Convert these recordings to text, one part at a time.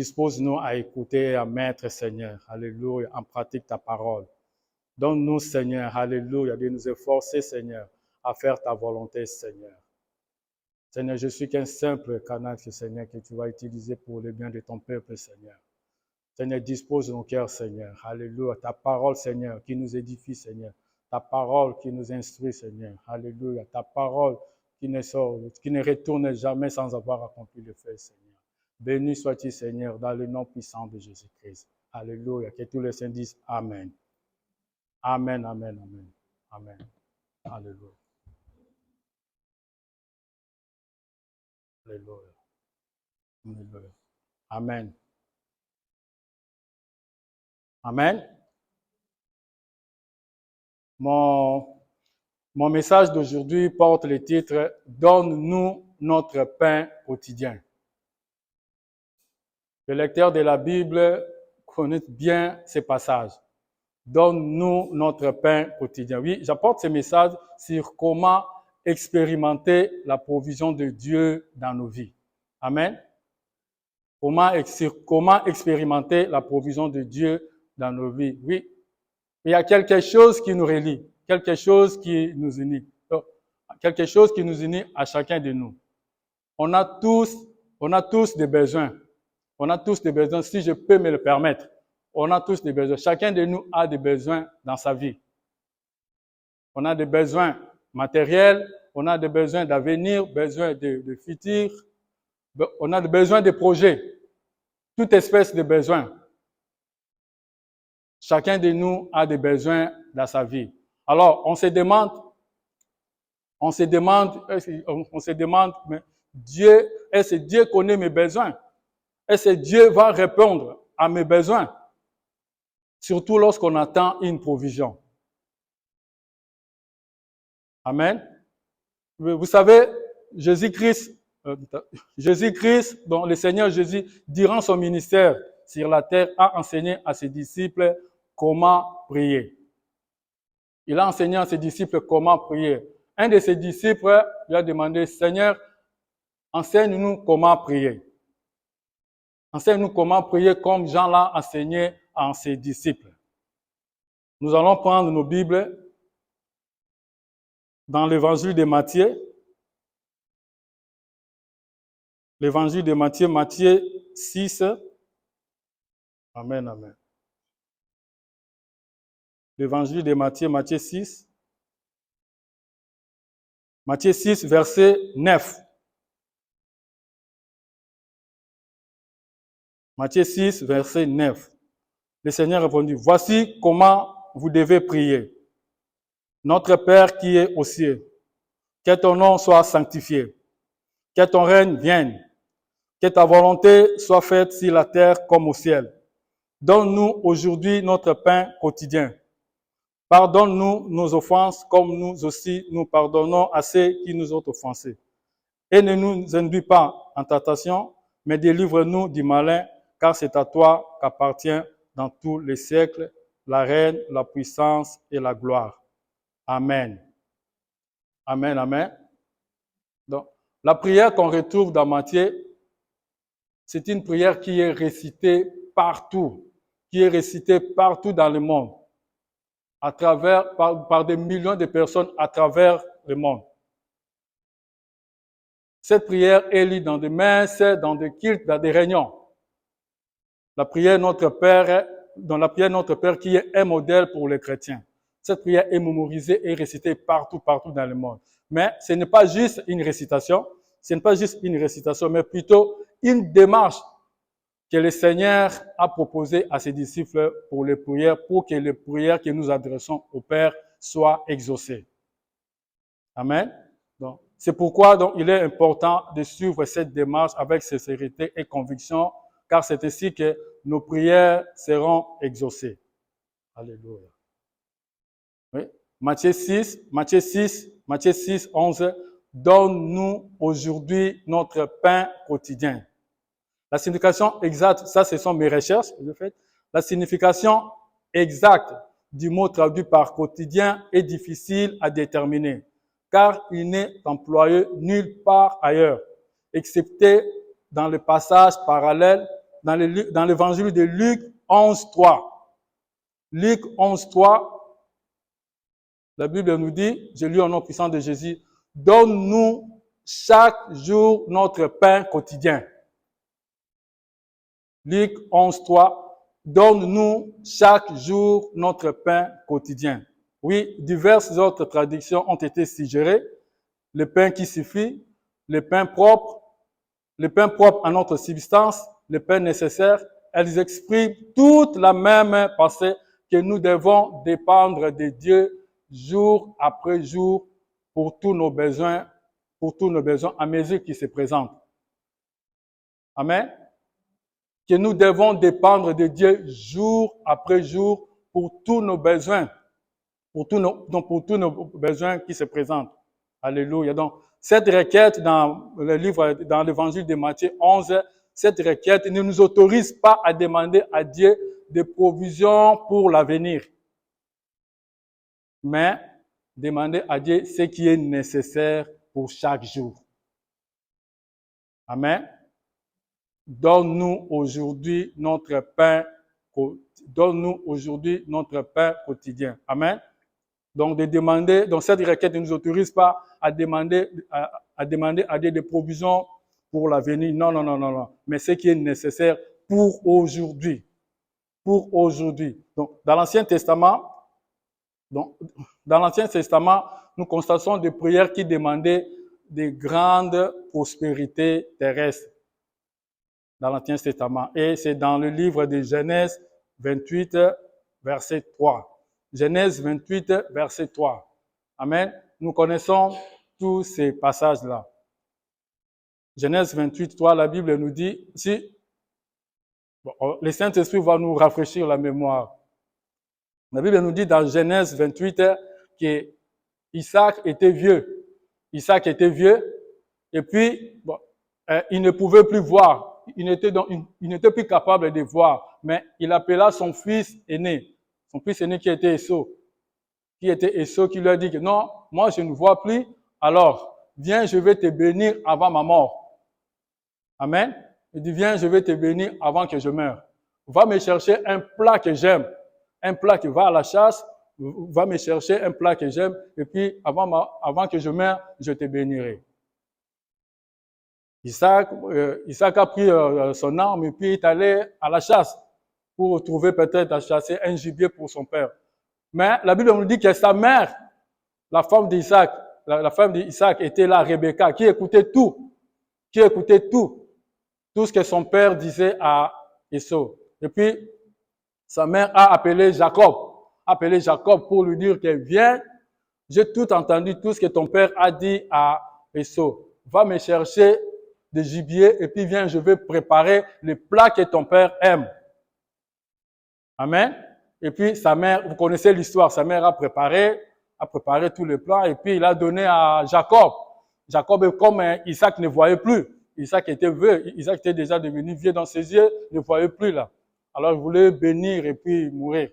Dispose-nous à écouter et à mettre, Seigneur, alléluia, en pratique ta parole. Donne-nous, Seigneur, alléluia, de nous efforcer, Seigneur, à faire ta volonté, Seigneur. Seigneur, je suis qu'un simple canal, Seigneur, que tu vas utiliser pour le bien de ton peuple, Seigneur. Seigneur, dispose nos cœurs, Seigneur. Alléluia. Ta parole, Seigneur, qui nous édifie, Seigneur. Ta parole qui nous instruit, Seigneur. Alléluia. Ta parole qui ne retourne jamais sans avoir accompli le fait, Seigneur. Béni sois-tu, Seigneur, dans le nom puissant de Jésus-Christ. Alléluia. Que tous les saints disent Amen. Amen, amen, amen. Amen. Alléluia. Alléluia. Alléluia. Amen. Amen. Mon message d'aujourd'hui porte le titre « Donne-nous notre pain quotidien ». Les lecteurs de la Bible connaissent bien ces passages. « Donne-nous notre pain quotidien ». Oui, j'apporte ce message sur comment expérimenter la provision de Dieu dans nos vies. Amen. Comment expérimenter la provision de Dieu dans nos vies. Oui, il y a quelque chose qui nous relie, quelque chose qui nous unit, quelque chose qui nous unit à chacun de nous. On a tous des besoins. On a tous des besoins, si je peux me le permettre. On a tous des besoins. Chacun de nous a des besoins dans sa vie. On a des besoins matériels, on a des besoins d'avenir, besoins de futur. On a des besoins de projets. Toute espèce de besoins. Chacun de nous a des besoins dans sa vie. Alors, on se demande, mais Dieu, est-ce que Dieu connaît mes besoins? Est-ce que Dieu va répondre à mes besoins? Surtout lorsqu'on attend une provision. Amen. Vous savez, Jésus-Christ, dont le Seigneur Jésus, durant son ministère sur la terre, a enseigné à ses disciples comment prier. Il a enseigné à ses disciples comment prier. Un de ses disciples lui a demandé, Seigneur, enseigne-nous comment prier. Enseigne-nous comment prier comme Jean l'a enseigné à ses disciples. Nous allons prendre nos Bibles dans l'évangile de Matthieu. L'évangile de Matthieu, Matthieu 6. Amen, amen. L'évangile de Matthieu, Matthieu 6. Matthieu 6, verset 9. Matthieu 6, verset 9. Le Seigneur répondit, voici comment vous devez prier. Notre Père qui est aux cieux, que ton nom soit sanctifié, que ton règne vienne, que ta volonté soit faite sur la terre comme au ciel. Donne-nous aujourd'hui notre pain quotidien. Pardonne-nous nos offenses comme nous aussi nous pardonnons à ceux qui nous ont offensés. Et ne nous induis pas en tentation, mais délivre-nous du malin, car c'est à toi qu'appartient dans tous les siècles la règne, la puissance et la gloire. Amen. Amen, amen. Donc, la prière qu'on retrouve dans Matthieu, c'est une prière qui est récitée partout dans le monde, par des millions de personnes à travers le monde. Cette prière est lue dans des messes, dans des cultes, dans des réunions. La prière Notre Père, dans la prière Notre Père qui est un modèle pour les chrétiens. Cette prière est mémorisée et récitée partout dans le monde. Mais ce n'est pas juste une récitation, mais plutôt une démarche que le Seigneur a proposée à ses disciples pour les prières, pour que les prières que nous adressons au Père soient exaucées. Amen. Donc, c'est pourquoi il est important de suivre cette démarche avec sincérité et conviction, car c'est ainsi que nos prières seront exaucées. Alléluia. Oui. Matthieu 6, 11. Donne-nous aujourd'hui notre pain quotidien. La signification exacte, ça ce sont mes recherches que j'ai faites. La signification exacte du mot traduit par quotidien est difficile à déterminer, car il n'est employé nulle part ailleurs, excepté dans le passage parallèle dans l'évangile de Luc 11:3. Luc 11:3, la Bible nous dit, je lis au nom puissant de Jésus, donne-nous chaque jour notre pain quotidien. Luc 11:3, donne-nous chaque jour notre pain quotidien. Oui, diverses autres traductions ont été suggérées. Le pain qui suffit, le pain propre à notre substance, le pain nécessaire. Elles expriment toute la même pensée que nous devons dépendre de Dieu jour après jour pour tous nos besoins à mesure qu'ils se présentent. Amen. Que nous devons dépendre de Dieu jour après jour pour tous nos besoins, pour tous nos besoins qui se présentent. Alléluia. Donc, cette requête dans l'évangile de Matthieu 11, cette requête ne nous autorise pas à demander à Dieu des provisions pour l'avenir, mais demander à Dieu ce qui est nécessaire pour chaque jour. Amen. Donne-nous aujourd'hui notre pain quotidien. Amen. Donc, cette requête ne nous autorise pas à demander à Dieu des provisions pour l'avenir. Non. Mais ce qui est nécessaire pour aujourd'hui. Pour aujourd'hui. Donc, dans l'Ancien Testament, nous constatons des prières qui demandaient de grandes prospérités terrestres. Dans l'Ancien Testament. Et c'est dans le livre de Genèse 28, verset 3. Genèse 28, verset 3. Amen. Nous connaissons tous ces passages-là. Genèse 28, 3, la Bible nous dit, le Saint-Esprit va nous rafraîchir la mémoire. La Bible nous dit dans Genèse 28 que Isaac était vieux. Isaac était vieux et puis il ne pouvait plus voir. Il n'était plus capable de voir, mais il appela son fils aîné. Son fils aîné qui était Esau. Qui lui a dit que non, moi je ne vois plus, alors viens, je vais te bénir avant ma mort. Amen. Il dit, viens, je vais te bénir avant que je meure. Va me chercher un plat que j'aime. Un plat qui va à la chasse, va me chercher un plat que j'aime, et puis avant que je meure, je te bénirai. Isaac a pris son arme et puis il est allé à la chasse pour trouver peut-être à chasser un gibier pour son père. Mais la Bible nous dit que sa mère, la femme d'Isaac était là, Rebecca, qui écoutait tout ce que son père disait à Esau. Et puis, sa mère a appelé Jacob pour lui dire que viens, j'ai tout entendu, tout ce que ton père a dit à Esau. Va me chercher de gibier et puis viens, je vais préparer le plat que ton père aime. Amen. Et puis sa mère, vous connaissez l'histoire, sa mère a préparé tous les plats et puis il a donné à Jacob. Jacob, comme Isaac ne voyait plus, Isaac était vieux, Isaac était déjà devenu vieux dans ses yeux, ne voyait plus là. Alors il voulait bénir et puis mourir.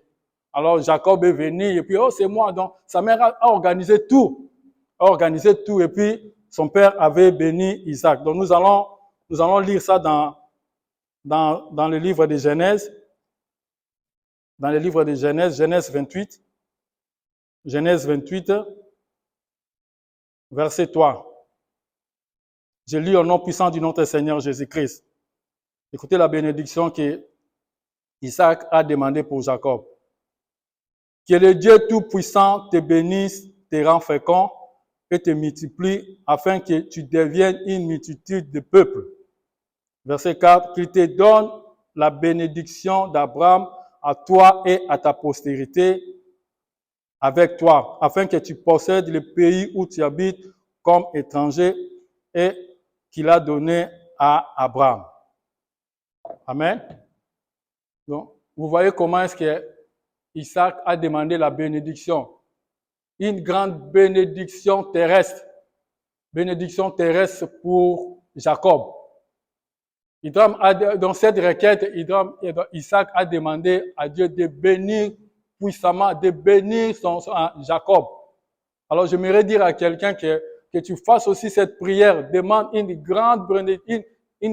Alors Jacob est venu et puis c'est moi. Donc sa mère a organisé tout et puis son père avait béni Isaac. Donc nous allons lire ça dans le livre de Genèse. Dans le livre de Genèse 28. Genèse 28, verset 3. Je lis au nom puissant du notre Seigneur Jésus-Christ. Écoutez la bénédiction que Isaac a demandé pour Jacob. Que le Dieu Tout-Puissant te bénisse, te rend fécond et te multiplie afin que tu deviennes une multitude de peuples. Verset 4. Qu'il te donne la bénédiction d'Abraham à toi et à ta postérité avec toi, afin que tu possèdes le pays où tu habites comme étranger et qu'il a donné à Abraham. Amen. Donc, vous voyez comment est-ce que Isaac a demandé la bénédiction. Une grande bénédiction terrestre. Bénédiction terrestre pour Jacob. Dans cette requête, Isaac a demandé à Dieu de bénir puissamment, de bénir Jacob. Alors, j'aimerais dire à quelqu'un que tu fasses aussi cette prière. Demande une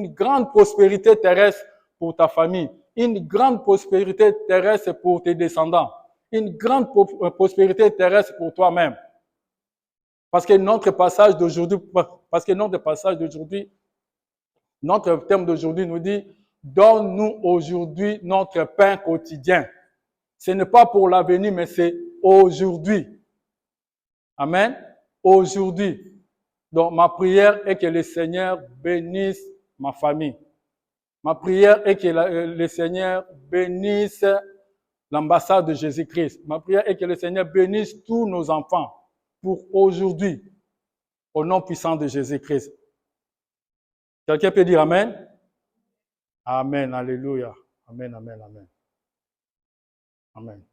grande prospérité terrestre pour ta famille, une grande prospérité terrestre pour tes descendants, une grande prospérité terrestre pour toi-même. Parce que notre passage d'aujourd'hui, notre thème d'aujourd'hui nous dit, donne-nous aujourd'hui notre pain quotidien. Ce n'est pas pour l'avenir, mais c'est aujourd'hui. Amen. Aujourd'hui. Donc, ma prière est que le Seigneur bénisse ma famille. Ma prière est que le Seigneur bénisse l'ambassade de Jésus-Christ. Ma prière est que le Seigneur bénisse tous nos enfants pour aujourd'hui, au nom puissant de Jésus-Christ. Quelqu'un peut dire Amen? Amen, alléluia. Amen, amen, amen. Amen.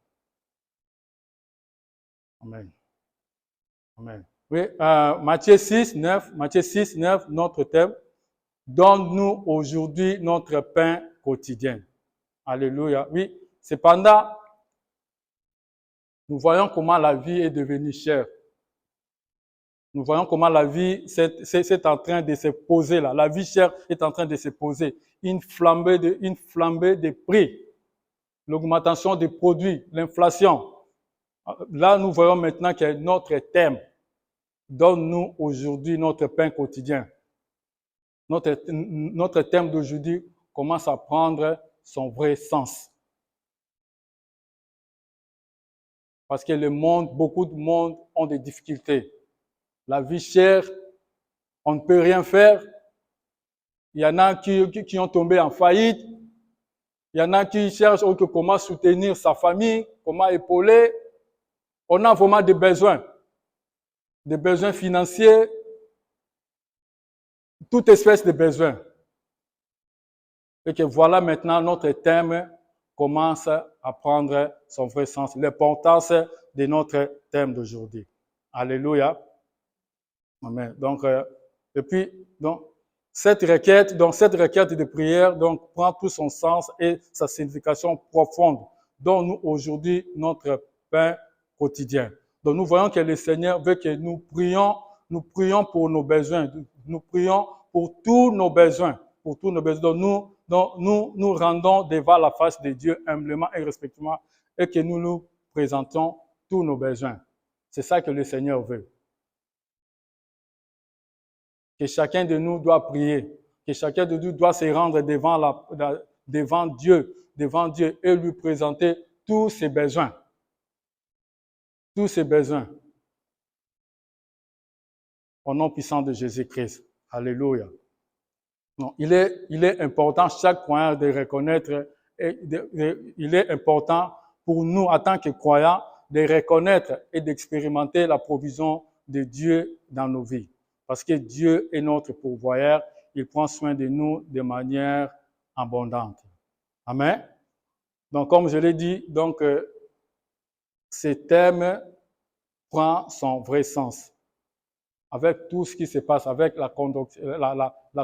Amen. Amen. Oui, Matthieu 6, 9, notre thème. Donne-nous aujourd'hui notre pain quotidien. Alléluia. Oui, cependant, nous voyons comment la vie est devenue chère. Nous voyons comment la vie c'est en train de se poser là. La vie chère est en train de se poser. Une flambée de prix, l'augmentation des produits, l'inflation. Là, nous voyons maintenant que notre thème, donne-nous aujourd'hui notre pain quotidien. Notre thème d'aujourd'hui commence à prendre son vrai sens. Parce que le monde, beaucoup de monde ont des difficultés. La vie chère, on ne peut rien faire. Il y en a qui ont tombé en faillite. Il y en a qui cherchent comment soutenir sa famille, comment épauler. On a vraiment des besoins financiers, toute espèce de besoins. Et que voilà maintenant notre thème commence à prendre son vrai sens, l'importance de notre thème d'aujourd'hui. Alléluia. Amen. Donc, cette requête de prière prend tout son sens et sa signification profonde. Donne-nous aujourd'hui notre pain quotidien. Donc, nous voyons que le Seigneur veut que nous prions pour nos besoins, nous prions pour tous nos besoins, Donc, nous rendons devant la face de Dieu humblement et respectueusement et que nous présentons tous nos besoins. C'est ça que le Seigneur veut. Que chacun de nous doit prier, que chacun de nous doit se rendre devant Dieu et lui présenter tous ses besoins. Tous ses besoins. Au nom puissant de Jésus-Christ. Alléluia. Non, il est important, chaque croyant, de reconnaître, il est important pour nous, en tant que croyants, de reconnaître et d'expérimenter la provision de Dieu dans nos vies. Parce que Dieu est notre pourvoyeur, il prend soin de nous de manière abondante. Amen. Donc, comme je l'ai dit, ce thème prend son vrai sens. Avec tout ce qui se passe, avec la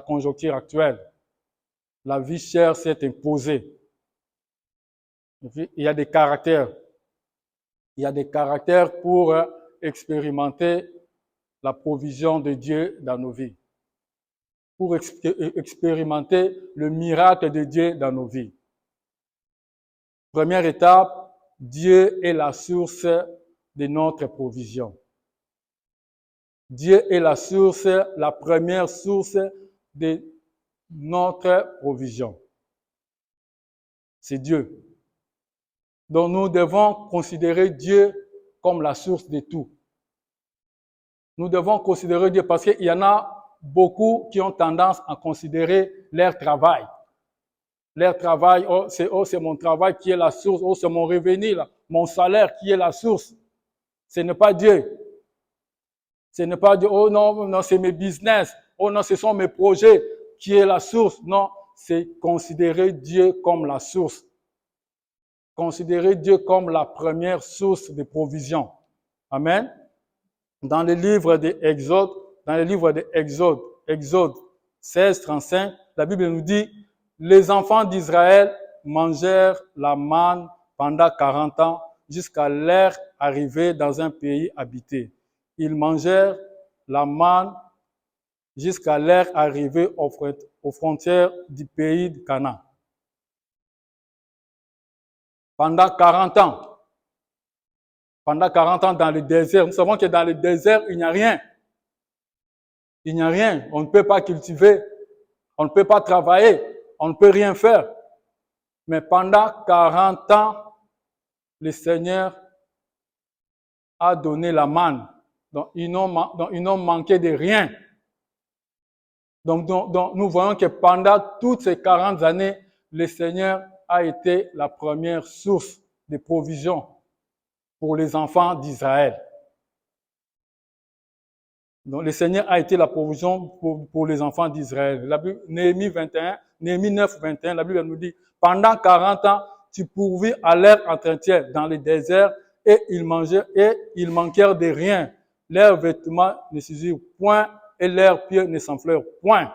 conjoncture actuelle. La vie chère s'est imposée. Et puis, il y a des caractères. Il y a des caractères pour expérimenter la provision de Dieu dans nos vies. Pour expérimenter le miracle de Dieu dans nos vies. Première étape, Dieu est la source de notre provision. Dieu est la première source de notre provision. C'est Dieu. Donc nous devons considérer Dieu comme la source de tout. Nous devons considérer Dieu parce qu'il y en a beaucoup qui ont tendance à considérer leur travail. Leur travail, c'est mon travail qui est la source, c'est mon revenu, mon salaire qui est la source. Ce n'est pas Dieu. Ce n'est pas Dieu, non, c'est mes business, non, ce sont mes projets qui est la source. Non, c'est considérer Dieu comme la source. Considérer Dieu comme la première source de provision. Amen. Dans le livre d'Exode, Exode 16, 35, la Bible nous dit, les enfants d'Israël mangèrent la manne pendant 40 ans jusqu'à leur arrivée dans un pays habité. Ils mangèrent la manne jusqu'à leur arrivée aux frontières du pays de Canaan. pendant 40 ans. Pendant 40 ans dans le désert. Nous savons que dans le désert, il n'y a rien. Il n'y a rien. On ne peut pas cultiver. On ne peut pas travailler. On ne peut rien faire. Mais pendant 40 ans, le Seigneur a donné la manne. Donc, ils n'ont manqué de rien. Donc, nous voyons que pendant toutes ces 40 années, le Seigneur a été la première source de provision pour les enfants d'Israël. Donc, le Seigneur a été la provision pour les enfants d'Israël. Néhémie 9, 21, la Bible nous dit, pendant 40 ans, tu pourvis à leur entretien dans le désert et ils manquèrent de rien. Leurs vêtements ne s'usèrent point et leurs pieds ne s'enflèrent point.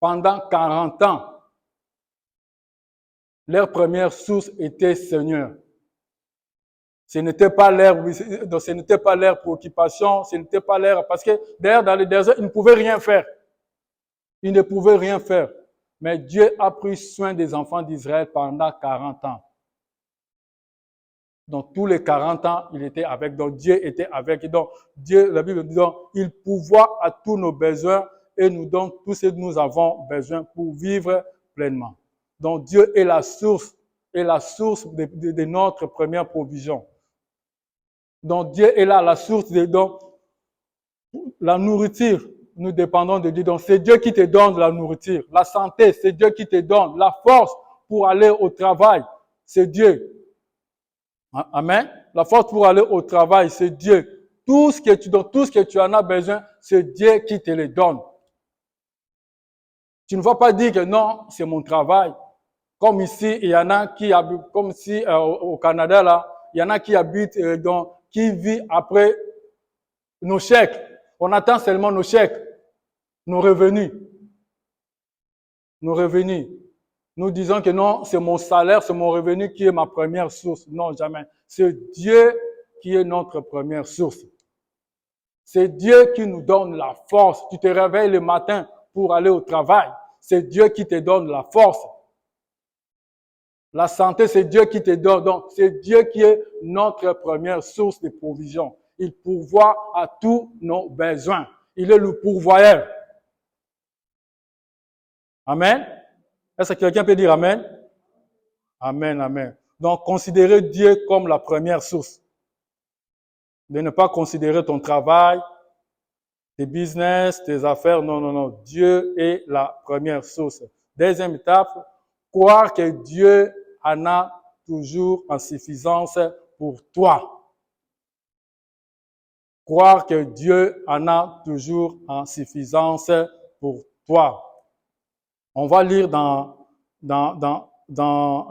Pendant 40 ans, leur première source était Seigneur. Ce n'était pas leur préoccupation, ce n'était pas leur... Parce que d'ailleurs, dans le désert, ils ne pouvaient rien faire. Ils ne pouvaient rien faire. Mais Dieu a pris soin des enfants d'Israël pendant 40 ans. Donc, tous les 40 ans, il était avec. Donc, Dieu était avec. Et donc, Dieu, la Bible dit, donc, il pourvoit à tous nos besoins et nous donne tout ce que nous avons besoin pour vivre pleinement. Donc, Dieu est la source de notre première provision. Donc, Dieu est là, la source de donc, la nourriture. Nous dépendons de Dieu. Donc, c'est Dieu qui te donne la nourriture. La santé, c'est Dieu qui te donne. La force pour aller au travail, c'est Dieu. Amen. La force pour aller au travail, c'est Dieu. Tout ce que tu en as besoin, c'est Dieu qui te le donne. Tu ne vas pas dire que non, c'est mon travail. Comme ici, il y en a qui habitent, comme si au Canada, là, il y en a qui habitent, qui vivent après nos chèques. On attend seulement nos chèques, nos revenus. Nos revenus. Nous disons que non, c'est mon salaire, c'est mon revenu qui est ma première source. Non, jamais. C'est Dieu qui est notre première source. C'est Dieu qui nous donne la force. Tu te réveilles le matin pour aller au travail. C'est Dieu qui te donne la force. La santé, c'est Dieu qui te donne. Donc, c'est Dieu qui est notre première source de provision. Il pourvoit à tous nos besoins. Il est le pourvoyeur. Amen. Est-ce que quelqu'un peut dire Amen? Amen, amen. Donc, considérez Dieu comme la première source. De ne pas considérer ton travail, tes business, tes affaires. Non, non, non. Dieu est la première source. Deuxième étape, croire que Dieu en a toujours en suffisance pour toi. Croire que Dieu en a toujours en suffisance pour toi. On va lire dans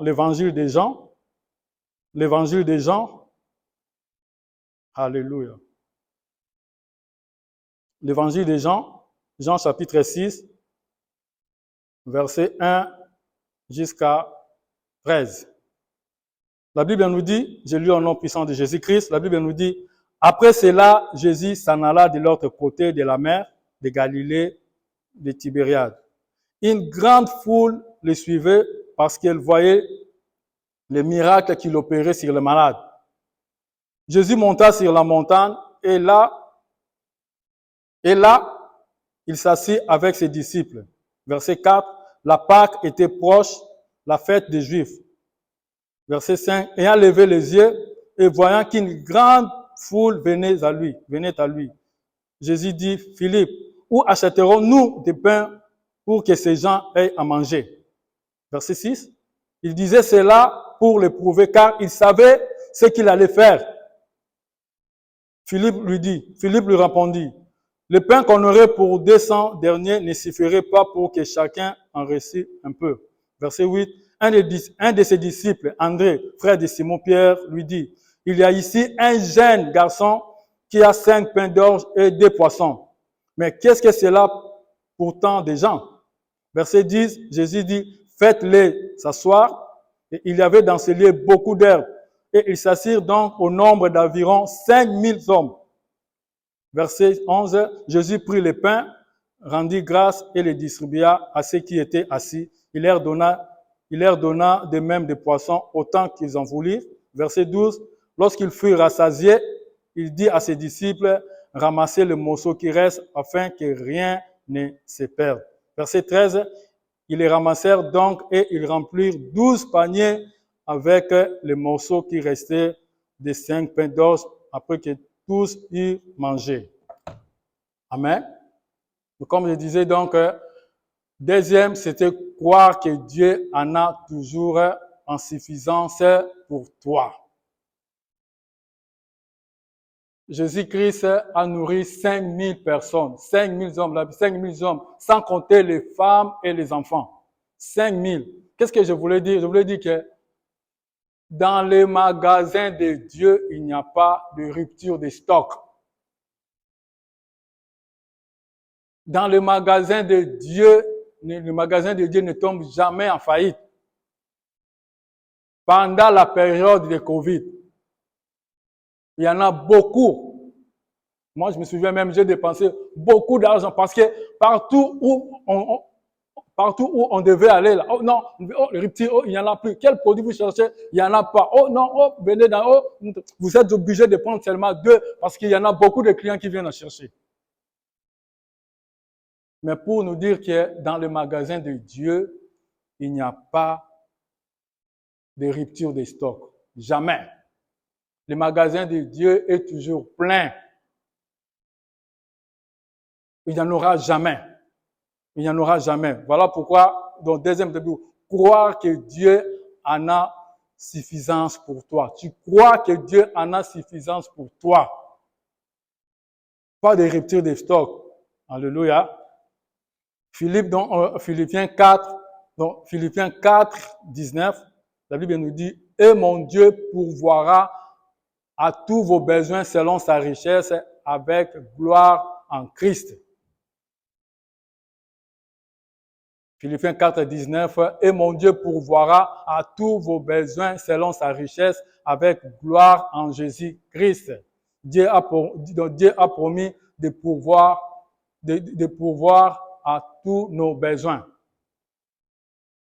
l'évangile des Jean. L'évangile des Jean. Alléluia. L'évangile des Jean, Jean chapitre 6, verset 1 jusqu'à 13. La Bible nous dit, j'ai lu au nom puissant de Jésus-Christ, la Bible nous dit, après cela, Jésus s'en alla de l'autre côté de la mer, de Galilée, de Tibériade. Une grande foule le suivait parce qu'elle voyait les miracles qu'il opérait sur les malades. Jésus monta sur la montagne et là, il s'assit avec ses disciples. Verset 4, la Pâque était proche, la fête des Juifs. Verset 5, ayant levé les yeux et voyant qu'une grande foule venait à lui. Jésus dit, Philippe, où achèterons-nous des pains pour que ces gens aient à manger? Verset 6, il disait cela pour le prouver car il savait ce qu'il allait faire. Philippe lui répondit, le pain qu'on aurait pour 200 derniers ne suffirait pas pour que chacun en reçût un peu. Verset 8, un de ses disciples, André, frère de Simon-Pierre, lui dit, il y a ici un jeune garçon qui a 5 pains d'orge et 2 poissons. Mais qu'est-ce que c'est là pour tant de gens? Verset 10, Jésus dit, faites-les s'asseoir. Et il y avait dans ce lieu beaucoup d'herbes. Et ils s'assirent donc au nombre d'environ 5000 hommes. Verset 11, Jésus prit les pains, rendit grâce et les distribua à ceux qui étaient assis. Il leur donna Il leur donna de même des poissons autant qu'ils en voulurent. Verset 12. Lorsqu'ils furent rassasiés, il dit à ses disciples, ramassez le morceau qui reste afin que rien ne se perde. Verset 13. Ils les ramassèrent donc et ils remplirent 12 paniers avec les morceaux qui restaient des 5 pains d'os après que tous eurent mangé. Amen. Donc, comme je disais donc, deuxième, c'était croire que Dieu en a toujours en suffisance pour toi. Jésus-Christ a nourri 5000 personnes, 5000 hommes, 5000 hommes, sans compter les femmes et les enfants. 5000. Qu'est-ce que je voulais dire? Je voulais dire que dans les magasins de Dieu, il n'y a pas de rupture de stock. Dans le magasin de Dieu, le magasin de Dieu ne tombe jamais en faillite. Pendant la période de Covid, il y en a beaucoup. Moi, je me souviens même, j'ai dépensé beaucoup d'argent parce que partout où on devait aller, là, oh non, oh, le rupture, oh, il n'y en a plus. Quel produit vous cherchez? Il n'y en a pas. Oh non, oh, venez dans, oh, vous êtes obligé de prendre seulement 2 parce qu'il y en a beaucoup de clients qui viennent en chercher. Mais pour nous dire que dans le magasin de Dieu, il n'y a pas de rupture de stock. Jamais. Le magasin de Dieu est toujours plein. Il n'y en aura jamais. Il n'y en aura jamais. Voilà pourquoi, dans le deuxième début, croire que Dieu en a suffisance pour toi. Tu crois que Dieu en a suffisance pour toi. Pas de rupture de stock. Alléluia. Philippiens 4, 19, la Bible nous dit, « Et mon Dieu pourvoira à tous vos besoins selon sa richesse avec gloire en Christ. » Philippiens 4, 19, « Et mon Dieu pourvoira à tous vos besoins selon sa richesse avec gloire en Jésus-Christ. » Dieu a promis de pourvoir à tous nos besoins.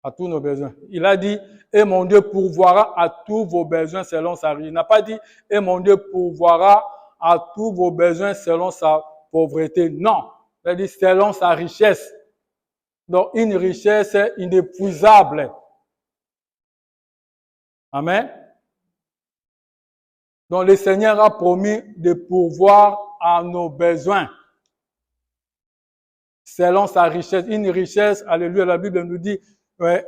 À tous nos besoins. Il a dit, et mon Dieu pourvoira à tous vos besoins selon sa richesse. Il n'a pas dit, et mon Dieu pourvoira à tous vos besoins selon sa pauvreté. Non. Il a dit, selon sa richesse. Donc, une richesse inépuisable. Amen. Donc, le Seigneur a promis de pourvoir à nos besoins. Selon sa richesse. Une richesse, alléluia, la Bible nous dit,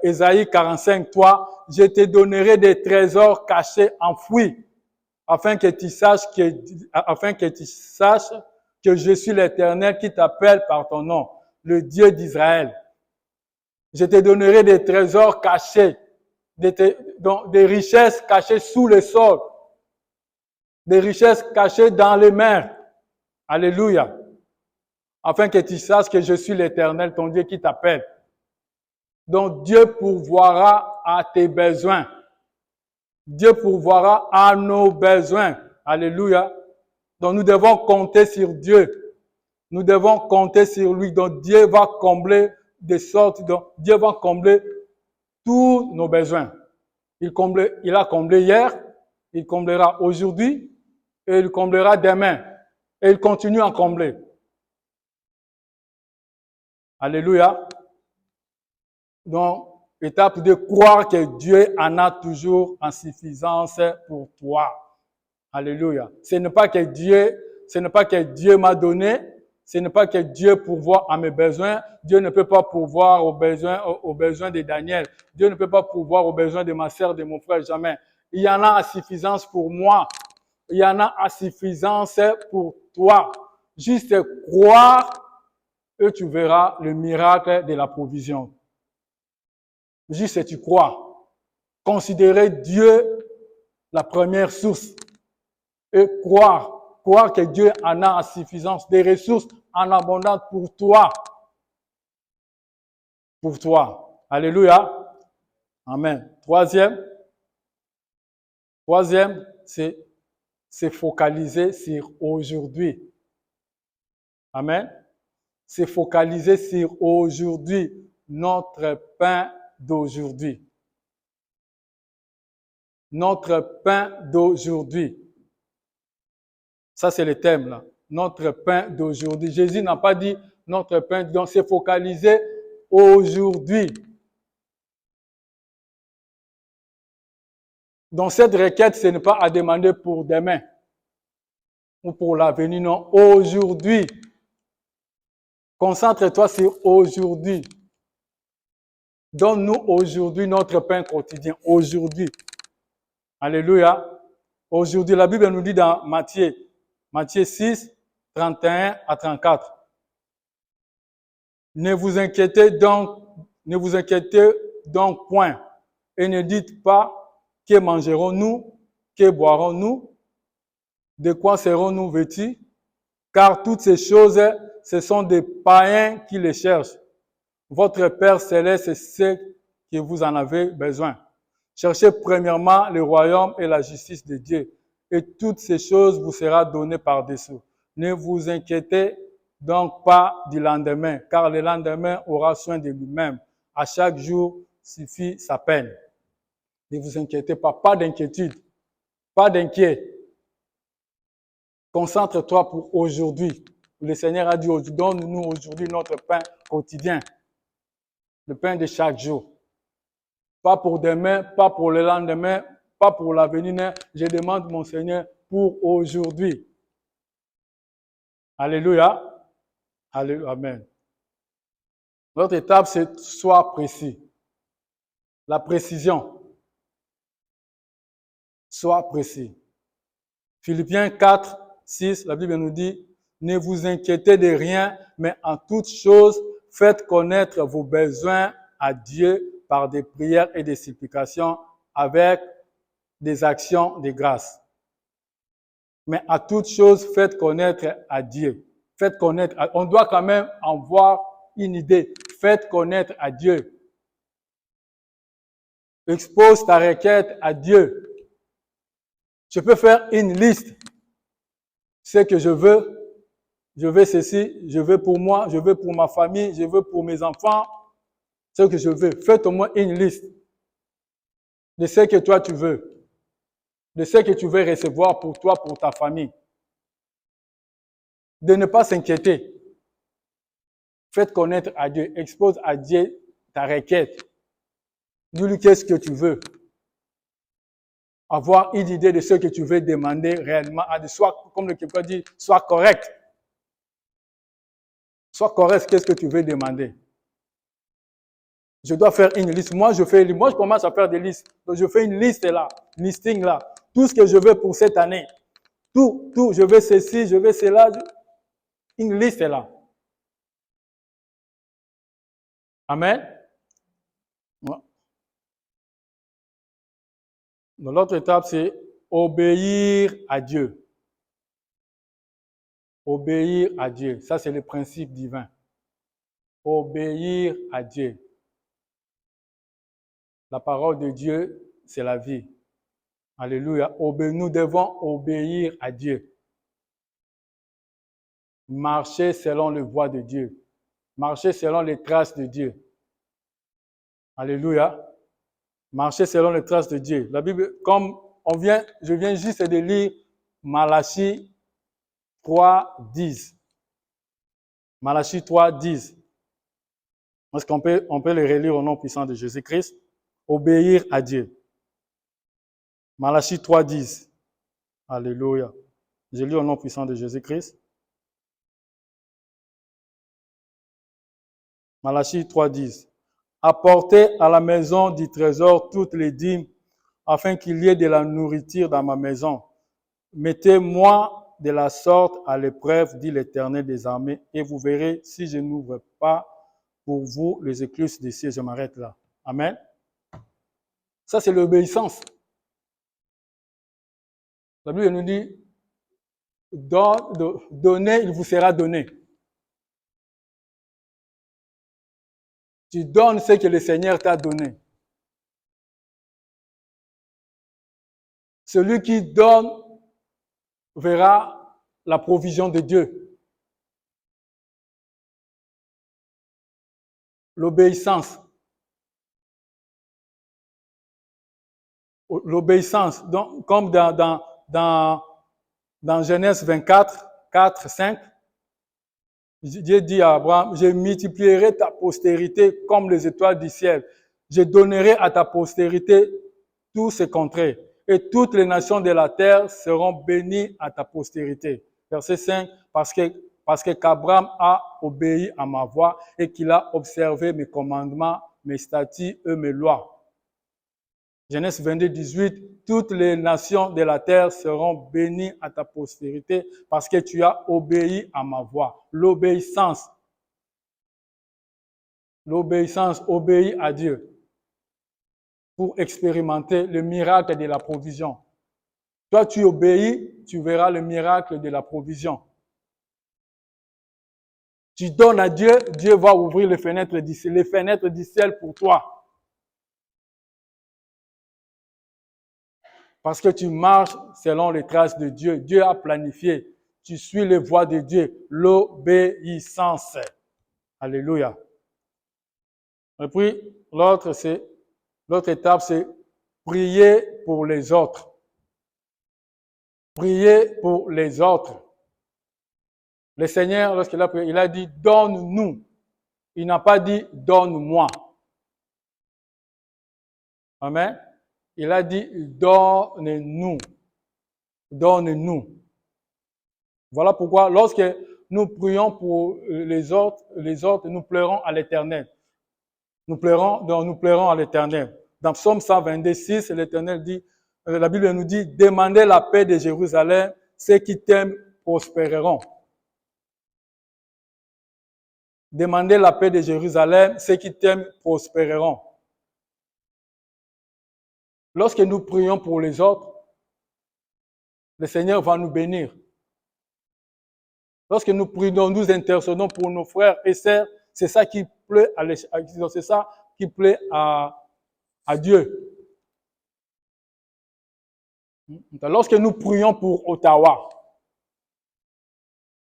Ésaïe 45, 3, je te donnerai des trésors cachés, enfouis, afin que tu saches que je suis l'Éternel qui t'appelle par ton nom, le Dieu d'Israël. Je te donnerai des trésors cachés, des richesses cachées sous le sol, des richesses cachées dans les mers. Alléluia. Afin que tu saches que je suis l'Éternel, ton Dieu qui t'appelle. Donc Dieu pourvoira à tes besoins. Dieu pourvoira à nos besoins. Alléluia. Donc nous devons compter sur Dieu. Nous devons compter sur lui. Donc Dieu va combler de sorte, donc Dieu va combler tous nos besoins. Il a comblé hier, il comblera aujourd'hui et il comblera demain. Et il continue à combler. Alléluia. Donc, étape de croire que Dieu en a toujours en suffisance pour toi. Alléluia. Ce n'est pas que Dieu m'a donné, ce n'est pas que Dieu pourvoit à mes besoins. Dieu ne peut pas pourvoir aux besoins de Daniel. Dieu ne peut pas pourvoir aux besoins de ma sœur, de mon frère, jamais. Il y en a en suffisance pour moi. Il y en a en suffisance pour toi. Juste croire et tu verras le miracle de la provision. Juste tu crois. Considérer Dieu la première source. Et croire que Dieu en a en suffisance, des ressources en abondance pour toi. Pour toi. Alléluia. Amen. Troisième, c'est focaliser sur aujourd'hui. Amen. C'est focaliser sur aujourd'hui, notre pain d'aujourd'hui. notre pain d'aujourd'hui. Ça, c'est le thème là. Notre pain d'aujourd'hui. Jésus n'a pas dit notre pain, donc c'est focalisé aujourd'hui. Donc cette requête, ce n'est pas à demander pour demain ou pour l'avenir, non, aujourd'hui. Concentre-toi sur aujourd'hui. Donne-nous aujourd'hui notre pain quotidien. Aujourd'hui. Alléluia. Aujourd'hui, la Bible nous dit dans Matthieu 6, 31 à 34. Ne vous inquiétez donc point et ne dites pas que mangerons-nous, que boirons-nous, de quoi serons-nous vêtus, car toutes ces choses, ce sont des païens qui les cherchent. Votre Père céleste sait que vous en avez besoin. Cherchez premièrement le royaume et la justice de Dieu, et toutes ces choses vous seront données par-dessous. Ne vous inquiétez donc pas du lendemain, car le lendemain aura soin de lui-même. À chaque jour suffit sa peine. Ne vous inquiétez pas, pas d'inquiétude, pas d'inquiet. Concentre-toi pour aujourd'hui. Le Seigneur a dit, donne-nous aujourd'hui notre pain quotidien, le pain de chaque jour. Pas pour demain, pas pour le lendemain, pas pour l'avenir. Je demande mon Seigneur pour aujourd'hui. Alléluia. Alléluia. Amen. L'autre étape, c'est sois précis. La précision. Sois précis. Philippiens 4, 6, la Bible nous dit, ne vous inquiétez de rien, mais en toute chose, faites connaître vos besoins à Dieu par des prières et des supplications avec des actions de grâce. Mais à toute chose, faites connaître à Dieu. Faites connaître, on doit quand même avoir une idée. Faites connaître à Dieu. Expose ta requête à Dieu. Je peux faire une liste. Ce que je veux ceci, je veux pour moi, je veux pour ma famille, je veux pour mes enfants, ce que je veux. Faites au moins une liste de ce que toi tu veux, de ce que tu veux recevoir pour toi, pour ta famille. De ne pas s'inquiéter. Faites connaître à Dieu, expose à Dieu ta requête. Dis-lui qu'est-ce que tu veux. Avoir une idée de ce que tu veux demander réellement à Dieu. Soit, comme le Québécois dit, sois correct. Sois correct, qu'est-ce que tu veux demander. Je dois faire une liste. Moi, je commence à faire des listes. Donc, je fais une liste là, listing là. Tout ce que je veux pour cette année. Tout, je veux ceci, je veux cela. Une liste est là. Amen. L'autre étape, c'est obéir à Dieu. Obéir à Dieu. Ça, c'est le principe divin. Obéir à Dieu. La parole de Dieu, c'est la vie. Alléluia. Nous devons obéir à Dieu. Marcher selon les voies de Dieu. Marcher selon les traces de Dieu. Alléluia. Marcher selon les traces de Dieu. La Bible, comme je viens juste de lire Malachie 3, 10. Malachie 3, 10. Est-ce qu'on peut le relire au nom puissant de Jésus-Christ? Obéir à Dieu. Malachie 3, 10. Alléluia. Je lis au nom puissant de Jésus-Christ. Malachie 3, 10. Apportez à la maison du trésor toutes les dîmes, afin qu'il y ait de la nourriture dans ma maison. Mettez-moi de la sorte à l'épreuve, dit l'Éternel des armées, et vous verrez si je n'ouvre pas pour vous les écluses des cieux. Je m'arrête là. Amen. Ça, c'est l'obéissance. La Bible nous dit, donnez, il vous sera donné. Tu donnes ce que le Seigneur t'a donné. Celui qui donne verra la provision de Dieu. L'obéissance. l'obéissance. Donc, comme dans Genèse 24, 4, 5, Dieu dit à Abraham, je multiplierai ta postérité comme les étoiles du ciel. Je donnerai à ta postérité tous ces contrées. Et toutes les nations de la terre seront bénies à ta postérité. Verset 5, parce que qu'Abraham a obéi à ma voix et qu'il a observé mes commandements, mes statuts et mes lois. Genèse 22, 18, toutes les nations de la terre seront bénies à ta postérité parce que tu as obéi à ma voix. L'obéissance, obéit à Dieu pour expérimenter le miracle de la provision. Toi, tu obéis, tu verras le miracle de la provision. Tu donnes à Dieu, Dieu va ouvrir les fenêtres du ciel pour toi. Parce que tu marches selon les traces de Dieu. Dieu a planifié. Tu suis les voies de Dieu. L'obéissance. Alléluia. Et puis, l'autre étape, c'est prier pour les autres. Prier pour les autres. Le Seigneur, lorsqu'il a prié, il a dit, donne-nous. Il n'a pas dit, donne-moi. Amen. Il a dit, donne-nous. Donne-nous. Voilà pourquoi, lorsque nous prions pour les autres, nous pleurons à l'Éternel. Nous pleurons à l'Éternel. Dans Psaume 126, l'Éternel dit, la Bible nous dit, demandez la paix de Jérusalem, ceux qui t'aiment prospéreront. Demandez la paix de Jérusalem, ceux qui t'aiment prospéreront. Lorsque nous prions pour les autres, le Seigneur va nous bénir. Lorsque nous prions, nous intercédons pour nos frères et sœurs, c'est ça qui plaît à Dieu. Lorsque nous prions pour Ottawa,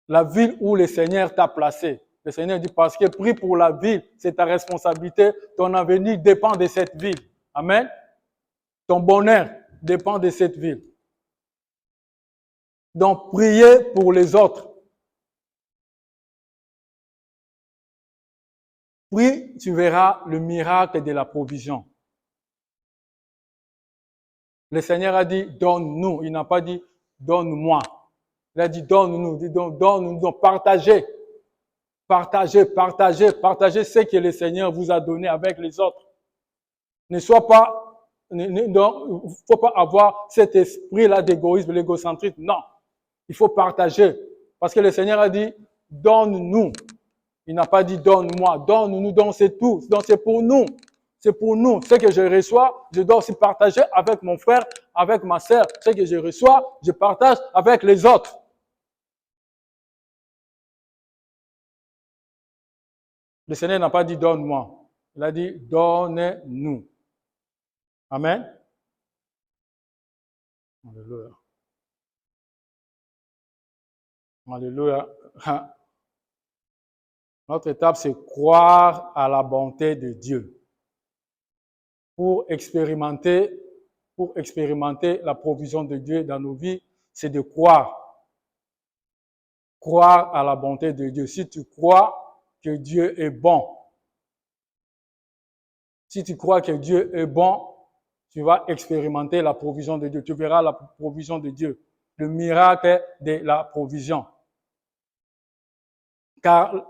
la ville où le Seigneur t'a placé, le Seigneur dit parce que prie pour la ville, c'est ta responsabilité, ton avenir dépend de cette ville. Amen. Ton bonheur dépend de cette ville. Donc, priez pour les autres. Prie, tu verras le miracle de la provision. Le Seigneur a dit, donne-nous. Il n'a pas dit, donne-moi. Il a dit, donne-nous. Donne-nous. Partagez. Partagez ce que le Seigneur vous a donné avec les autres. Ne sois pas, il ne faut pas avoir cet esprit-là d'égoïsme, l'égocentrisme. Non. Il faut partager. Parce que le Seigneur a dit, donne-nous. Il n'a pas dit donne-moi, donne-nous, donc c'est tout. Donc c'est pour nous. C'est pour nous. Ce que je reçois, je dois aussi partager avec mon frère, avec ma sœur. Ce que je reçois, je partage avec les autres. Le Seigneur n'a pas dit donne-moi. Il a dit donne-nous. Amen. Alléluia. Alléluia. Notre étape, c'est croire à la bonté de Dieu. Pour expérimenter la provision de Dieu dans nos vies, c'est de croire. Croire à la bonté de Dieu. Si tu crois que Dieu est bon, si tu crois que Dieu est bon, tu vas expérimenter la provision de Dieu. Tu verras la provision de Dieu. Le miracle de la provision. Car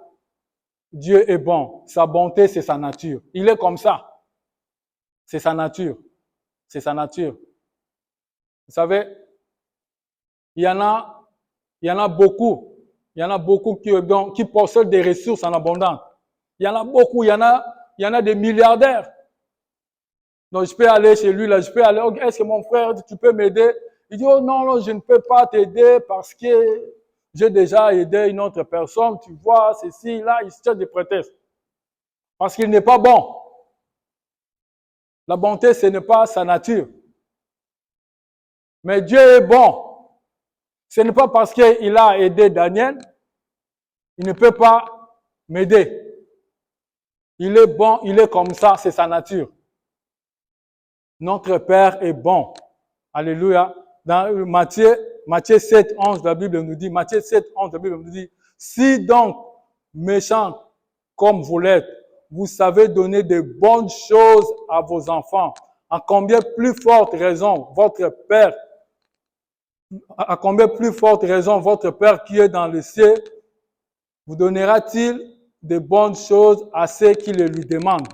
Dieu est bon. Sa bonté, c'est sa nature. Il est comme ça. C'est sa nature. C'est sa nature. Vous savez, il y en a beaucoup. Il y en a beaucoup qui possèdent des ressources en abondance. Il y en a beaucoup. Il y en a des milliardaires. Donc, je peux aller chez lui, là, je peux aller, est-ce que mon frère, tu peux m'aider? Il dit, oh non, je ne peux pas t'aider parce que j'ai déjà aidé une autre personne, tu vois, ceci, là, il se tient des prétextes. Parce qu'il n'est pas bon. La bonté, ce n'est pas sa nature. Mais Dieu est bon. Ce n'est pas parce qu'il a aidé Daniel, il ne peut pas m'aider. Il est bon, il est comme ça, c'est sa nature. Notre Père est bon. Alléluia. Dans Matthieu 7, 11, la Bible nous dit, Matthieu 7, 11, la Bible nous dit, si donc, méchants comme vous l'êtes, vous savez donner de bonnes choses à vos enfants, à combien plus forte raison votre Père, à combien plus forte raison votre Père qui est dans le ciel, vous donnera-t-il de bonnes choses à ceux qui le lui demandent?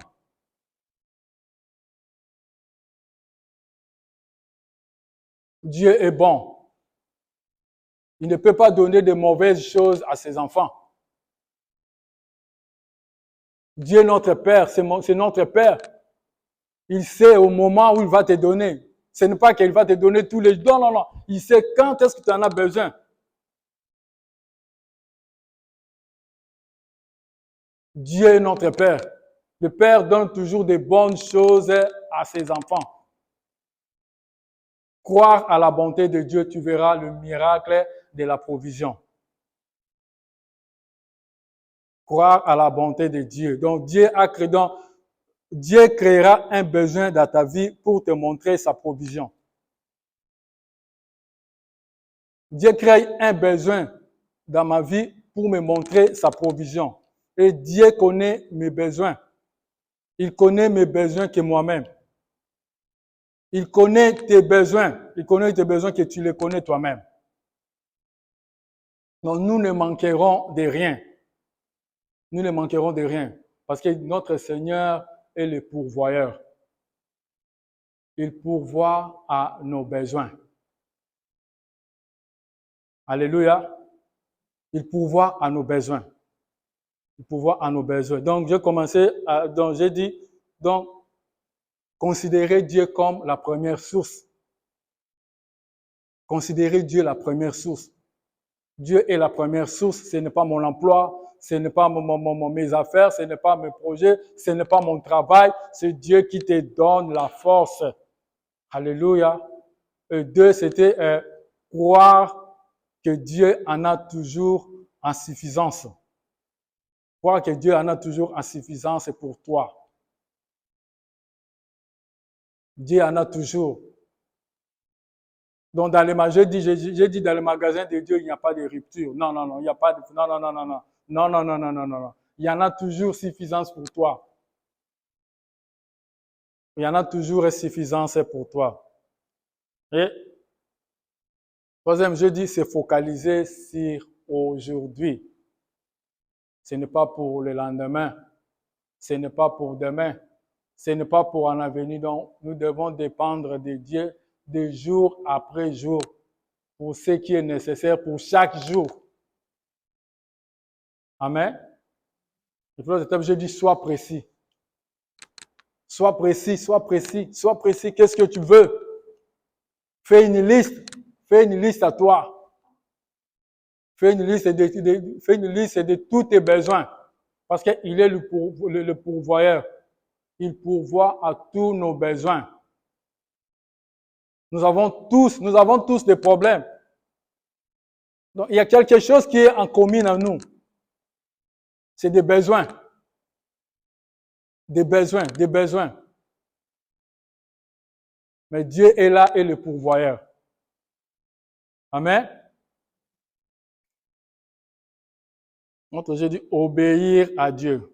Dieu est bon. Il ne peut pas donner de mauvaises choses à ses enfants. Dieu est notre Père, c'est notre Père. Il sait au moment où il va te donner. Ce n'est pas qu'il va te donner tous les jours. Non, non, non. Il sait quand est-ce que tu en as besoin. Dieu est notre Père. Le Père donne toujours de bonnes choses à ses enfants. Croire à la bonté de Dieu, tu verras le miracle de la provision. Croire à la bonté de Dieu. Donc Dieu créera un besoin dans ta vie pour te montrer sa provision. Dieu crée un besoin dans ma vie pour me montrer sa provision. Et Dieu connaît mes besoins. Il connaît mes besoins que moi-même. Il connaît tes besoins. Il connaît tes besoins que tu les connais toi-même. Donc nous ne manquerons de rien. Nous ne manquerons de rien. Parce que notre Seigneur est le pourvoyeur. Il pourvoit à nos besoins. Alléluia. Il pourvoit à nos besoins. Il pourvoit à nos besoins. Donc, j'ai dit, considérez Dieu comme la première source. Considérez Dieu la première source. Dieu est la première source. Ce n'est pas mon emploi, ce n'est pas mes affaires, ce n'est pas mes projets, ce n'est pas mon travail. C'est Dieu qui te donne la force. Alléluia. Et deux, c'était croire que Dieu en a toujours en suffisance. Croire que Dieu en a toujours en suffisance pour toi. Dieu en a toujours. Donc, j'ai dit dans le magasin de Dieu, il n'y a pas de rupture. Non, non, non, il n'y a pas de, non, non, non, non, non, non, non, non, non, non, non, non. Il y en a toujours suffisance pour toi. Il y en a toujours suffisance pour toi. Et, troisième, je dis, c'est focaliser sur aujourd'hui. Ce n'est pas pour le lendemain. Ce n'est pas pour demain. Ce n'est pas pour un avenir. Donc, nous devons dépendre de Dieu de jour après jour pour ce qui est nécessaire pour chaque jour. Amen. Et puis, je dis, sois précis. Sois précis, sois précis, sois précis. Qu'est-ce que tu veux? Fais une liste à toi. Fais une liste de tous tes besoins. Parce qu'il est le pourvoyeur. Il pourvoit à tous nos besoins. Nous avons tous des problèmes. Donc, il y a quelque chose qui est en commun à nous. C'est des besoins. Des besoins, des besoins. Mais Dieu est là et le pourvoyeur. Amen. J'ai dit obéir à Dieu.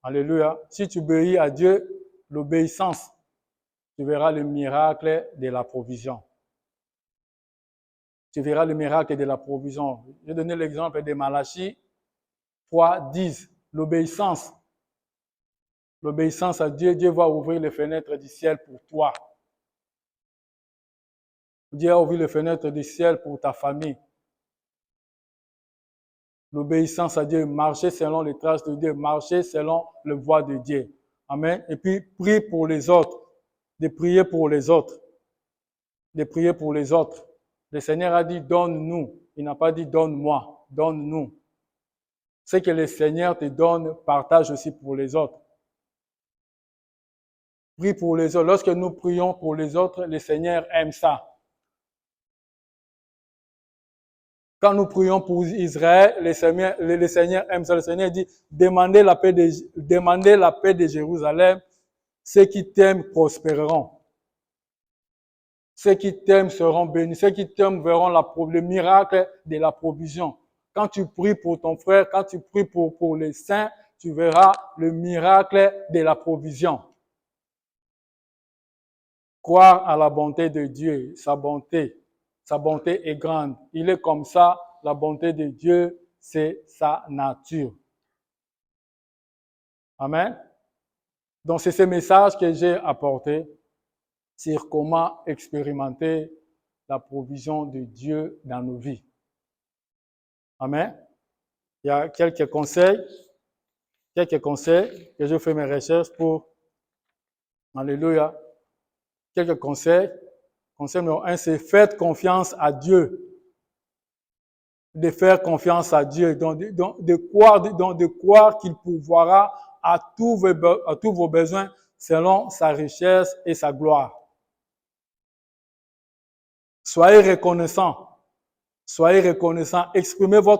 Alléluia. Si tu obéis à Dieu, l'obéissance, tu verras le miracle de la provision. Tu verras le miracle de la provision. J'ai donné l'exemple de Malachie 3, 10. L'obéissance. L'obéissance à Dieu, Dieu va ouvrir les fenêtres du ciel pour toi. Dieu a ouvert les fenêtres du ciel pour ta famille. L'obéissance à Dieu, marcher selon les traces de Dieu, marcher selon le voie de Dieu. Amen. Et puis, prie pour les autres. De prier pour les autres. De prier pour les autres. Le Seigneur a dit, donne-nous. Il n'a pas dit, donne-moi. Donne-nous. Ce que le Seigneur te donne, partage aussi pour les autres. Prie pour les autres. Lorsque nous prions pour les autres, le Seigneur aime ça. Quand nous prions pour Israël, le Seigneur aime ça. Le Seigneur dit, demandez la paix de Jérusalem. Ceux qui t'aiment prospéreront. Ceux qui t'aiment seront bénis. Ceux qui t'aiment verront le miracle de la provision. Quand tu pries pour ton frère, quand tu pries pour les saints, tu verras le miracle de la provision. Croire à la bonté de Dieu, sa bonté est grande. Il est comme ça, la bonté de Dieu, c'est sa nature. Amen. Donc c'est ce message que j'ai apporté sur comment expérimenter la provision de Dieu dans nos vies. Amen. Il y a quelques conseils que je fais mes recherches pour. Alléluia. Quelques conseils. Conseil numéro 1, c'est faites confiance à Dieu. De faire confiance à Dieu, de croire qu'il pourvoira à tous vos besoins selon sa richesse et sa gloire. Soyez reconnaissant. Exprimez votre